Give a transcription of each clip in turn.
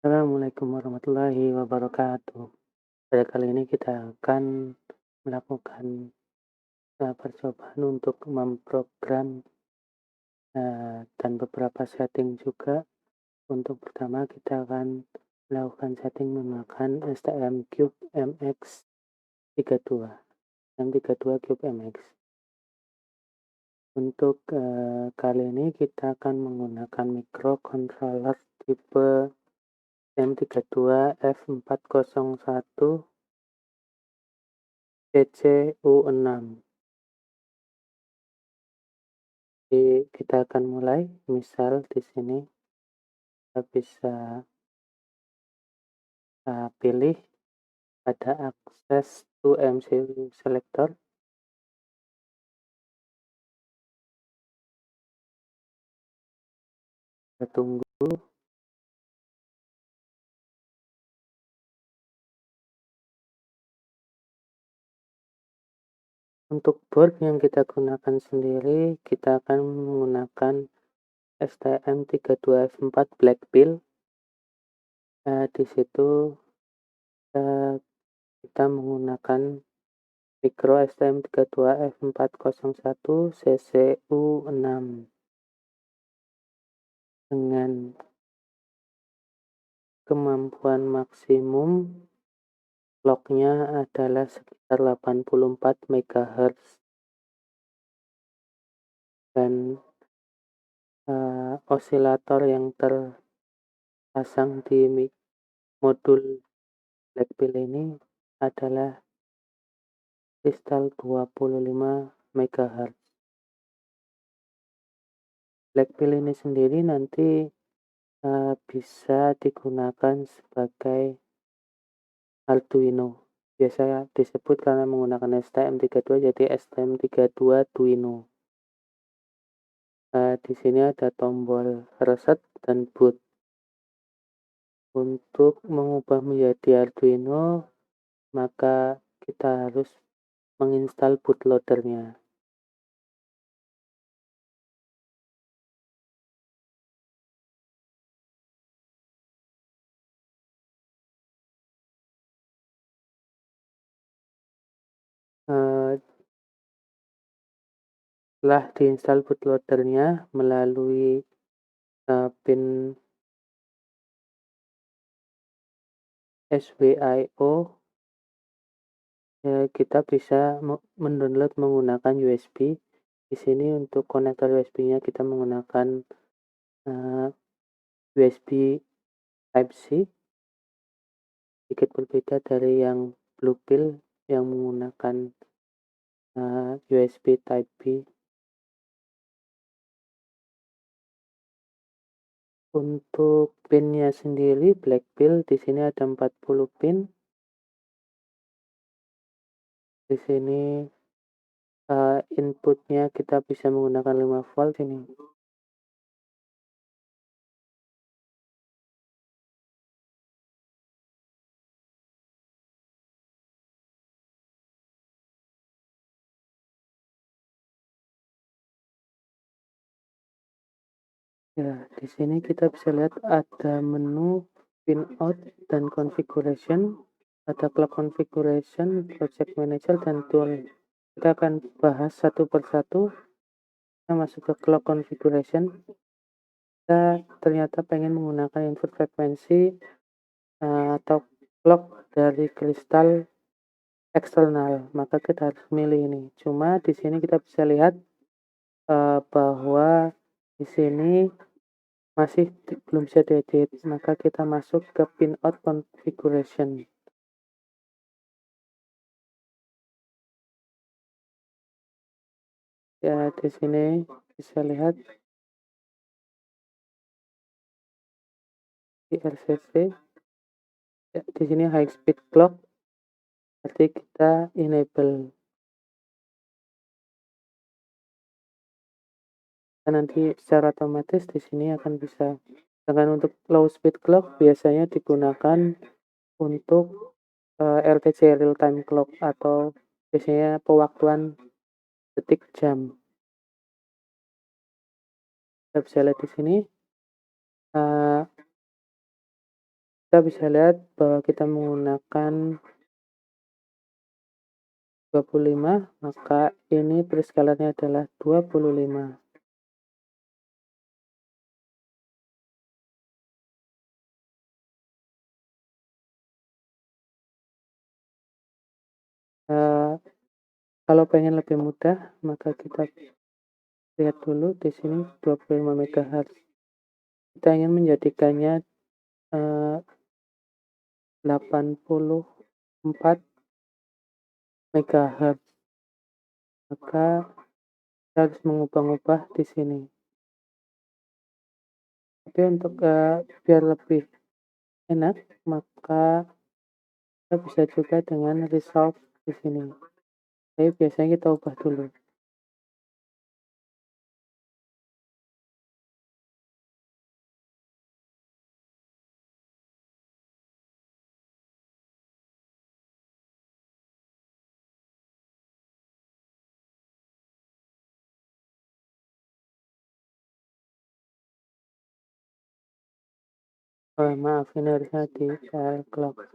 Assalamualaikum warahmatullahi wabarakatuh. Pada kali ini kita akan melakukan percobaan untuk memprogram dan beberapa setting juga. Untuk pertama kita akan melakukan setting menggunakan STM Cube MX32, M32 Cube MX. Untuk kali ini kita akan menggunakan microcontroller tipe M32F401 CCU6. Jadi kita akan mulai, misal di sini kita bisa pilih ada akses to MCU selector. Kita tunggu. Untuk board yang kita gunakan sendiri, kita akan menggunakan STM32F4 Blackpill. Di situ kita menggunakan micro STM32F401 CCU6 dengan kemampuan maksimum clock-nya adalah sekitar 84 MHz dan osilator yang terpasang di modul Blackpill ini adalah kristal 25 MHz. Blackpill ini sendiri nanti bisa digunakan sebagai Arduino. Biasanya disebut karena menggunakan STM32 jadi STM32 Duino. Di sini ada tombol reset dan boot. Untuk mengubah menjadi Arduino, maka kita harus menginstal bootloader-nya. Setelah diinstal bootloader-nya melalui pin SWIO, kita bisa mendownload menggunakan USB. Di sini untuk konektor USB-nya kita menggunakan USB Type-C, sedikit berbeda dari yang Bluepill yang menggunakan USB Type-B. Untuk pinnya sendiri Blackpill di sini ada 40 pin. Di sini inputnya kita bisa menggunakan 5 volt ini. Ya, di sini kita bisa lihat ada menu pin out dan configuration, ada clock configuration, project manager, dan tool. Kita akan bahas satu persatu. Kita masuk ke clock configuration. Kita ternyata pengen menggunakan input frekuensi atau clock dari kristal eksternal, maka kita harus milih ini. Cuma di sini kita bisa lihat bahwa di sini masih belum bisa diedit, maka kita masuk ke pin out configuration. Ya, di sini bisa lihat di RCC. Ya, di sini high speed clock, berarti kita enable. Dan nanti secara otomatis di sini akan bisa. Sedangkan untuk low speed clock biasanya digunakan untuk RTC real time clock atau biasanya pewaktuan detik jam. Kita bisa lihat di sini Kita bisa lihat bahwa kita menggunakan 25, maka ini preskalarnya adalah 25. Kalau pengen lebih mudah, maka kita lihat dulu di sini 25 MHz. Kita ingin menjadikannya 84 MHz. Maka kita harus mengubah-ubah di sini. Tapi untuk biar lebih enak, maka kita bisa juga dengan resolve di sini. Tapi biasanya kita ubah dulu. Maaf, ini harusnya di clock.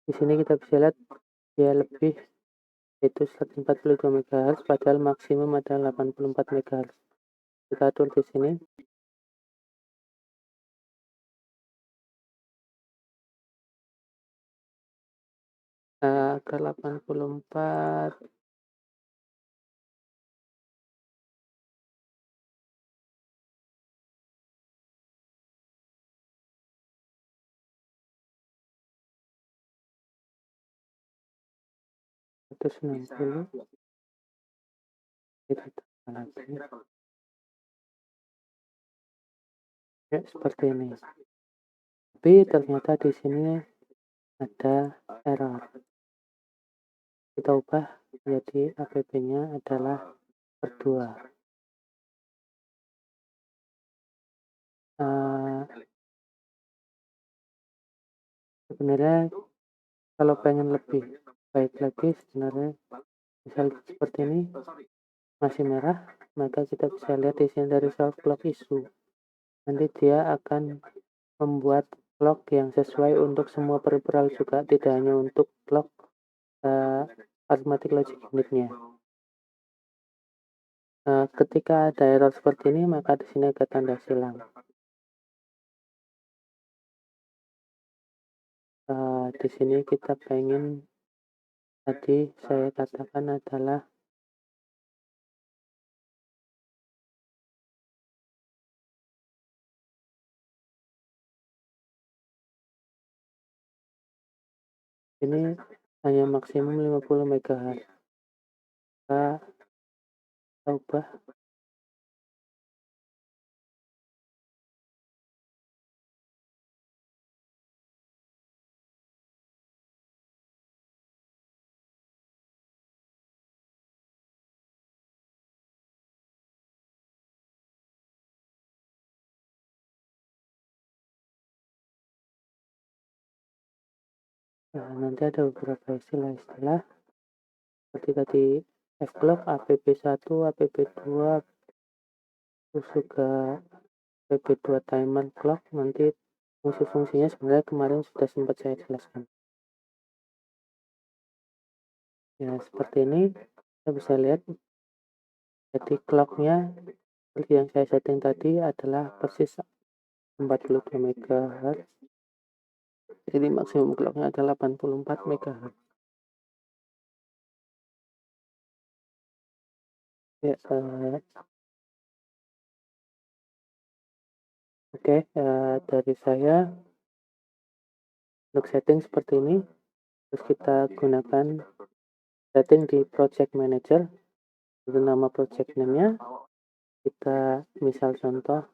Di sini kita bisa lihat dia lebih, yaitu 142 MHz, padahal maksimum adalah 84 MHz. Kita atur di sini. Ke 84. Terus 60 kita tambah lagi ya seperti ini. Tapi ternyata di sini ada error. Kita ubah jadi APP-nya adalah per 2. Sebenarnya kalau pengen lebih baik lagi, sebenarnya misal seperti ini masih merah, maka kita bisa lihat di sini dari self clock issue. Nanti dia akan membuat clock yang sesuai untuk semua peripheral juga, tidak hanya untuk clock arithmetic logic unit-nya. Ketika ada error seperti ini, maka di sini ada tanda silang. Di sini kita pengen, tadi saya katakan adalah ini hanya maksimum 50 MHz. Kita ubah. Nanti ada beberapa istilah-istilah seperti tadi F-clock, APP1, APP2, terus juga APP2 timer clock. Nanti fungsi-fungsinya sebenarnya kemarin sudah sempat saya jelaskan. Ya, seperti ini kita bisa lihat. Jadi clocknya seperti yang saya setting tadi adalah persis 42 MHz. Jadi maksimum clocknya adalah 84 MHz. Ya, oke, dari saya untuk setting seperti ini. Terus kita gunakan setting di project manager. Itu nama project name-nya. Kita misal contoh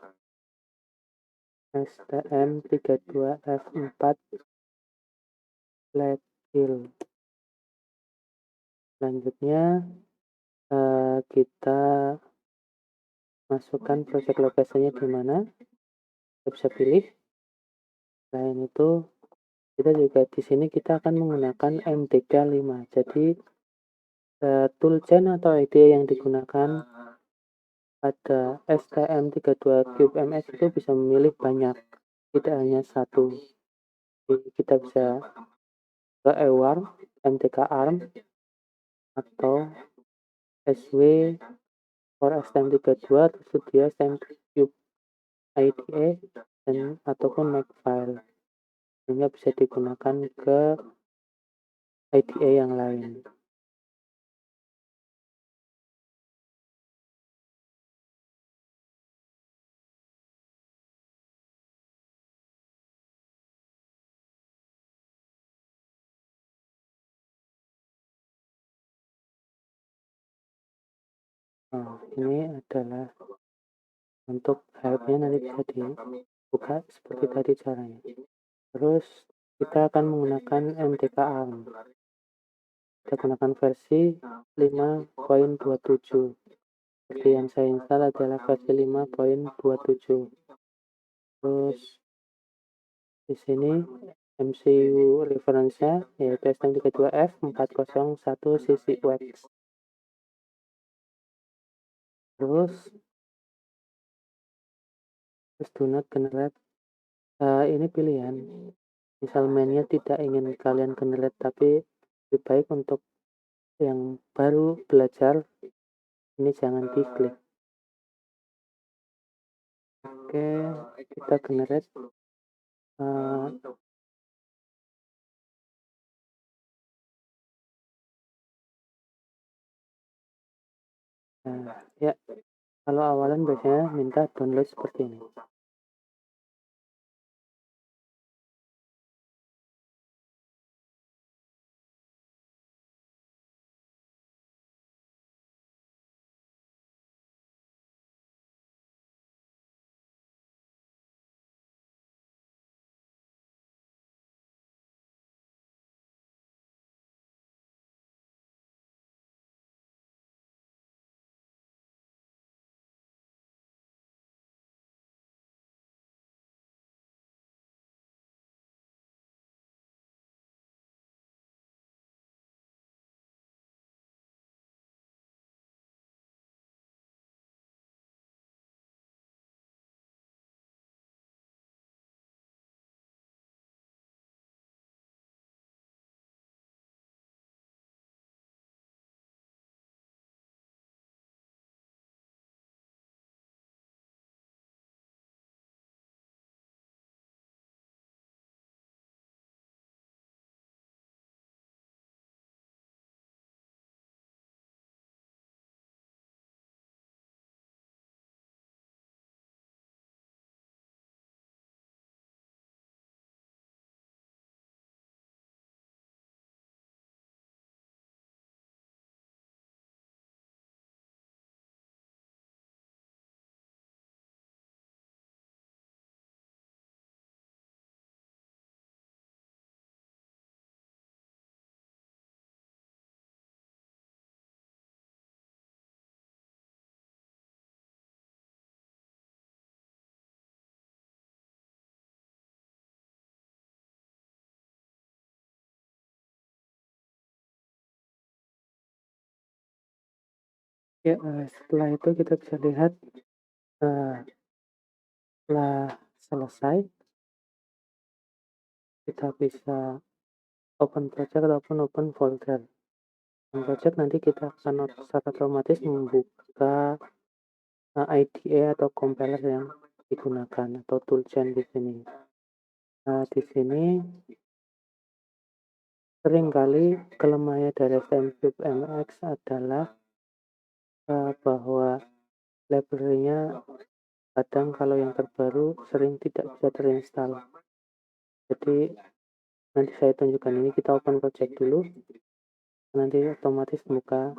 STM32F4 flat kill. Selanjutnya kita masukkan project location-nya di mana. Kita bisa pilih. Selain itu kita juga di sini kita akan menggunakan MDK5. Jadi toolchain atau IDE yang digunakan pada STM32 Cube MS itu bisa memilih banyak, tidak hanya satu. Jadi kita bisa ke EWARM, MTK ARM, atau SW for STM32, tersedia STM32 IDE dan ataupun Makefile, sehingga bisa digunakan ke IDE yang lain. Nah, ini adalah untuk helpnya nanti bisa dibuka seperti tadi caranya. Terus kita akan menggunakan MTK ARM. Kita gunakan versi 5.27. Seperti yang saya install adalah versi 5.27. Terus di sini MCU reference-nya yaitu STM32F401 CC-UX. Terus do not generate, ini pilihan. Misal mainnya tidak ingin kalian generate, tapi lebih baik untuk yang baru belajar ini jangan diklik. Oke, kita generate. Nah, ya, kalau awalan biasanya minta download seperti ini. Ya, setelah itu kita bisa lihat setelah selesai kita bisa open project ataupun open folder. Open project nanti kita akan secara otomatis membuka IDE atau compiler yang digunakan atau toolchain di sini. Nah, di sini seringkali kelemahannya dari STM32MX adalah bahwa library-nya kadang kalau yang terbaru sering tidak bisa terinstall. Jadi nanti saya tunjukkan, ini kita open project dulu, nanti otomatis buka.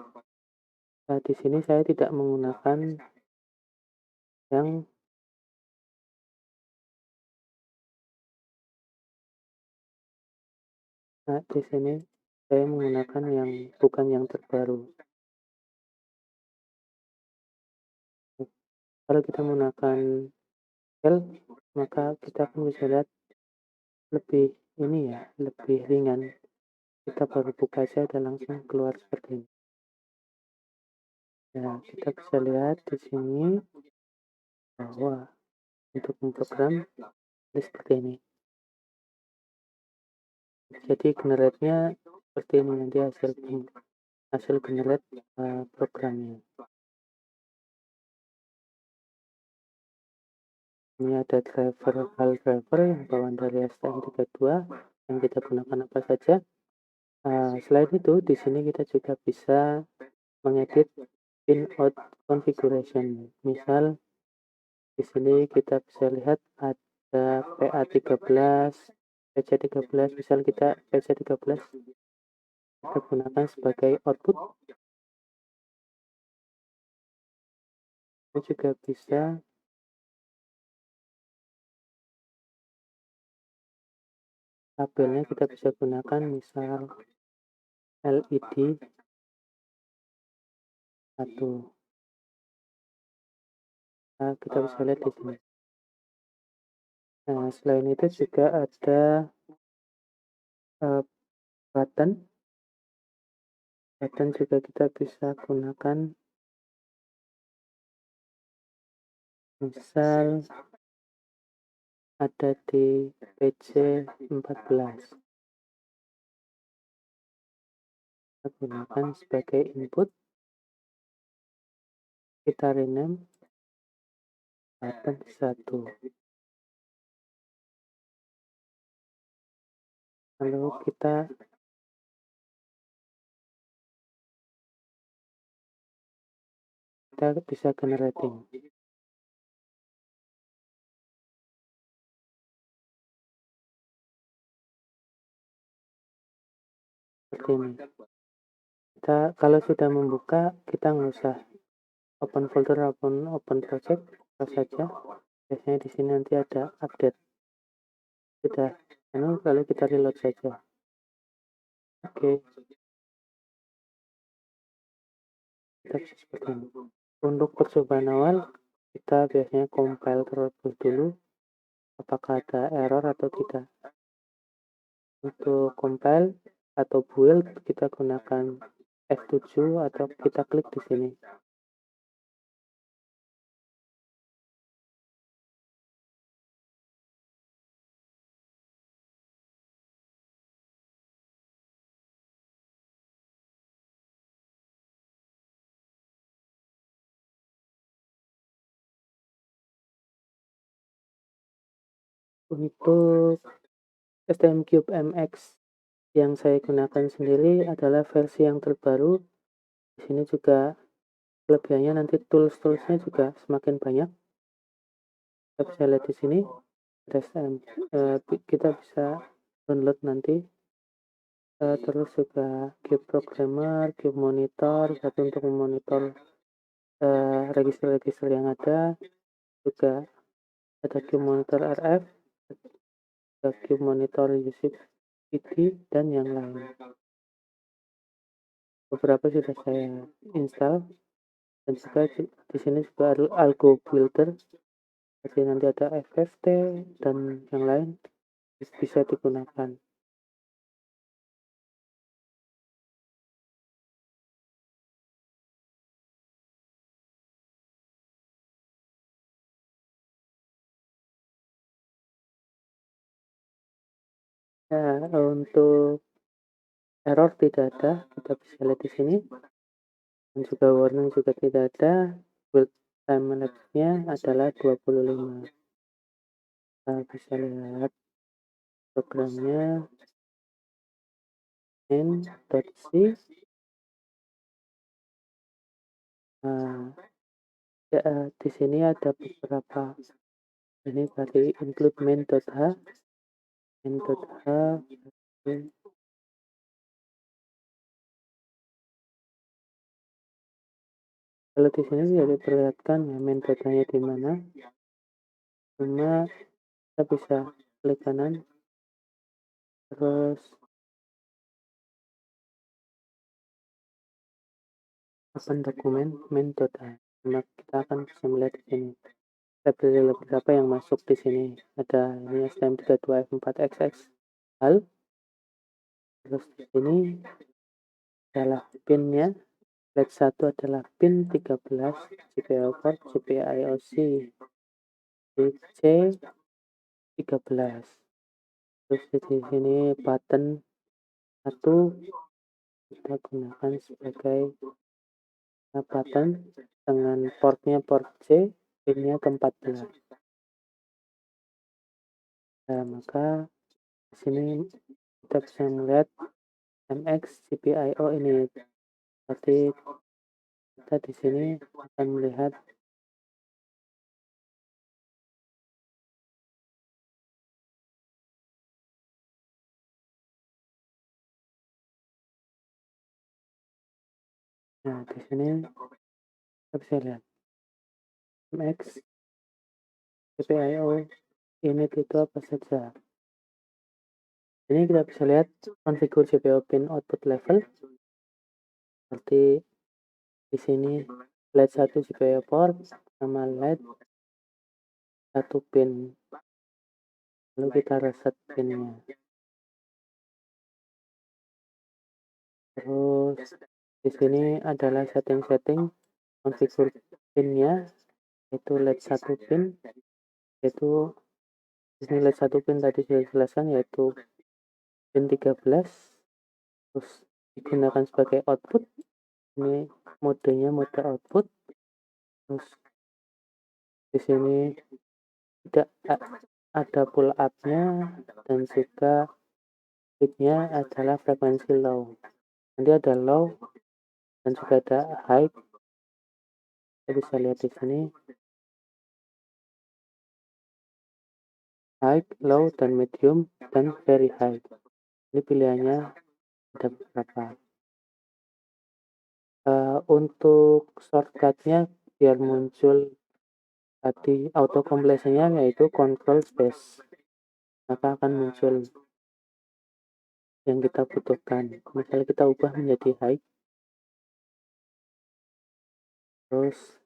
Nah, di sini saya tidak menggunakan yang di sini saya menggunakan yang bukan yang terbaru. Kalau kita menggunakan shell, maka kita akan bisa lihat lebih ini ya, lebih ringan. Kita baru buka saja dan langsung keluar seperti ini. Nah, kita bisa lihat di sini bahwa untuk memprogram seperti ini. Jadi generate-nya seperti ini nanti hasil generate programnya. Ini ada hal driver yang bawaan dari STM32 yang kita gunakan apa saja. Selain itu, di sini kita juga bisa mengedit pinout configuration. Misal di sini kita bisa lihat ada PA13, PC13, misal kita PC13 kita gunakan sebagai output. Kita juga bisa tabelnya kita bisa gunakan misal LED 1. Nah, kita bisa lihat di sini. Nah, selain itu juga ada button juga kita bisa gunakan misal ada di PC14 kita gunakan sebagai input, kita rename button 1, lalu kita bisa generating. Seperti ini. Kita kalau sudah membuka, kita nggak usah open folder ataupun open project, saja. Biasanya di sini nanti ada update. Sudah, lalu kita reload saja. Oke. Kita bisa seperti ini. Untuk percobaan awal, kita biasanya compile terlebih dulu apakah ada error atau tidak. Untuk compile atau build kita gunakan F7 atau kita klik di sini. Untuk STM32 MX yang saya gunakan sendiri adalah versi yang terbaru. Di sini juga kelebihannya nanti tools-toolsnya juga semakin banyak. Kita bisa lihat di sini STM. Kita bisa download nanti. Terus juga Cube Programmer, Cube Monitor, satu untuk memonitor register-register yang ada. Juga ada Cube Monitor RF, ada Cube Monitor UCPD, dan yang lain. Beberapa sudah saya install, dan juga di sini juga ada Algo Builder. Jadi nanti ada FFT dan yang lain bisa digunakan. Ya, untuk error tidak ada, kita bisa lihat di sini. Dan juga warning juga tidak ada. Build time lapse-nya adalah 25. Kita bisa lihat programnya main.c. Nah, ya, di sini ada beberapa. Ini tadi include main.h. Kalau di sini tidak diperlihatkan ya main.h-nya di mana. Cuma kita bisa klik kanan, terus open dokumen main.h. Nah, kita akan bisa melihat di sini library beberapa yang masuk di sini. Ada ini STM32F4XX hal. Terus di sini adalah pinnya. Flag 1 adalah pin 13 GPIO port GPIOC DC 13. Terus di sini button 1 kita gunakan sebagai button dengan portnya port C, pinnya ke-14. Nah, maka di sini kita bisa melihat MX GPIO ini. Berarti kita di sini akan melihat nah di sini kita bisa lihat MX GPIO unit itu apa saja. Ini kita bisa lihat konfigur GPIO pin output level. Seperti di sini LED 1 GPIO port sama LED 1 pin. Lalu kita reset pinnya. Terus di sini adalah setting-setting konfigur pinnya, yaitu LED 1 pin, yaitu di sini LED 1 pin tadi sudah dijelaskan, yaitu pin 13. Terus digunakan sebagai output. Ini modenya mode output. Terus di sini tidak ada pull up-nya dan juga pitch-nya adalah frekuensi low. Nanti ada low dan juga ada high. Kita bisa lihat di sini high, low, dan medium, dan very high. Ini pilihannya ada beberapa. Untuk shortcutnya biar muncul tadi auto completion-nya yaitu control space, maka akan muncul yang kita butuhkan. Misalnya kita ubah menjadi high, terus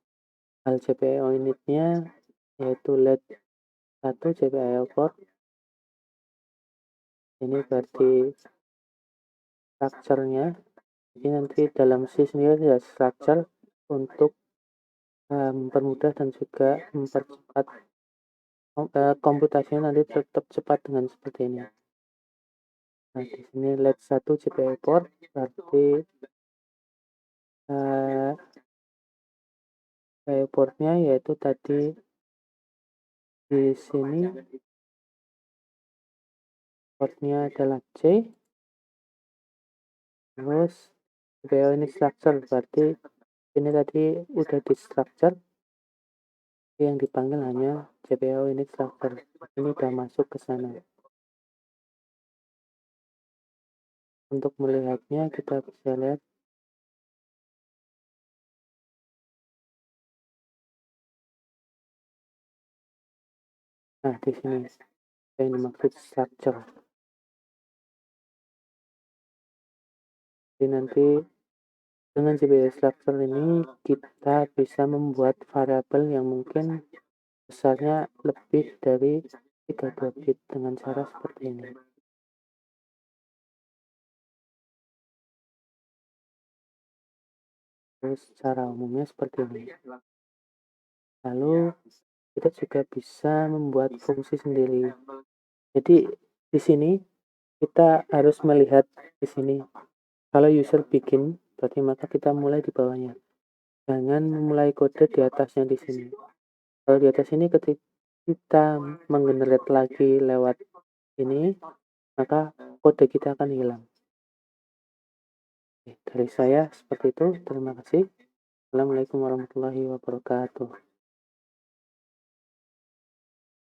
hal GPIO unitnya yaitu LED 1 GPIO port. Ini berarti structure-nya. Jadi nanti dalam C sendiri ada structure untuk mempermudah dan juga mempercepat komputasinya nanti tetap cepat dengan seperti ini. Nah, di sini LED 1 GPIO port berarti GPIO portnya yaitu tadi di sini portnya adalah C. Terus GPIO ini structure berarti ini tadi udah di structure, yang dipanggil hanya GPIO unit structure. Ini udah masuk ke sana. Untuk melihatnya kita bisa lihat nah di sini yang dimaksud structure. Jadi nanti dengan GPIO structure ini kita bisa membuat variabel yang mungkin besarnya lebih dari 32 bit dengan cara seperti ini. Terus cara umumnya seperti ini. Lalu kita juga bisa membuat fungsi sendiri. Jadi di sini kita harus melihat di sini. Kalau user bikin, berarti maka kita mulai di bawahnya. Jangan memulai kode di atasnya di sini. Kalau di atas ini ketika kita menggenerate lagi lewat ini, maka kode kita akan hilang. Oke, dari saya seperti itu. Terima kasih. Assalamualaikum warahmatullahi wabarakatuh.